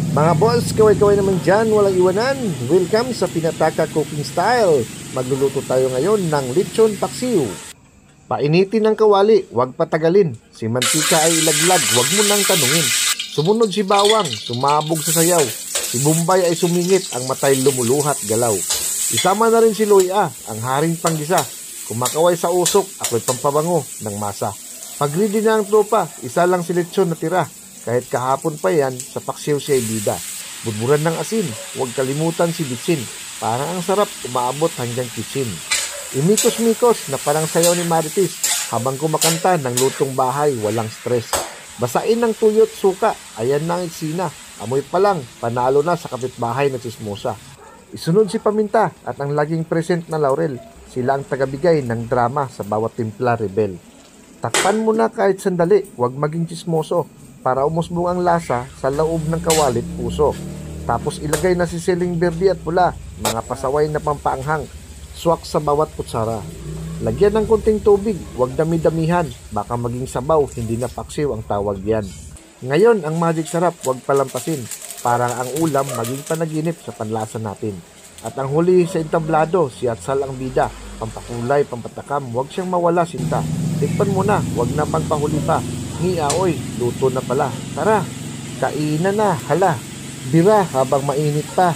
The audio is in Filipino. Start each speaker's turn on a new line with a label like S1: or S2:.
S1: Mga boss, kaway-kaway naman dyan, walang iwanan. Welcome sa Pinataka Cooking Style. Magluluto tayo ngayon ng lechon paksiw. Painitin ang kawali, huwag patagalin. Si mantika ay ilaglag, huwag mo nang tanungin. Sumunod si bawang, sumabog sa sayaw. Si Bombay ay sumingit, ang matay lumuluhat galaw. Isama na rin si Loya, ang haring panggisa. Kumakaway sa usok, ako'y pampabango ng masa. Pag ready na ang tropa, isa lang si lechon na tira. Kahit kahapon pa yan, sa paksiw siya'y bida. Budburan ng asin, huwag kalimutan si bitsin. Parang ang sarap, umaabot hanggang kitchen. Imikos-mikos na parang sayaw ni Marites. Habang kumakanta ng lutong bahay, walang stress. Basain ng tuyot suka, ayan na ang eksina. Amoy pa lang, panalo na sa kapitbahay na chismosa. Isunod si Paminta at ang laging present na Laurel. Sila ang tagabigay ng drama sa bawat timpla rebel. Takpan mo na kahit sandali, huwag maging chismoso. Para umusbong ang lasa sa loob ng kawalit puso. Tapos ilagay na si siling berde at pula, mga pasaway na pampaanghang, swak sa bawat kutsara. Lagyan ng kunting tubig, huwag dami-damihan, baka maging sabaw, hindi na paksiw ang tawag yan. Ngayon, ang magic sarap, huwag palampasin, para ang ulam maging panaginip sa panlasa natin. At ang huli sa entablado, si Atsal ang bida, pampakulay, pampatakam, huwag siyang mawala sinta. Tikpan mo na, huwag na pagpahuli pa. Oy, luto na pala. Tara, kainan na, hala. Bira habang mainit pa.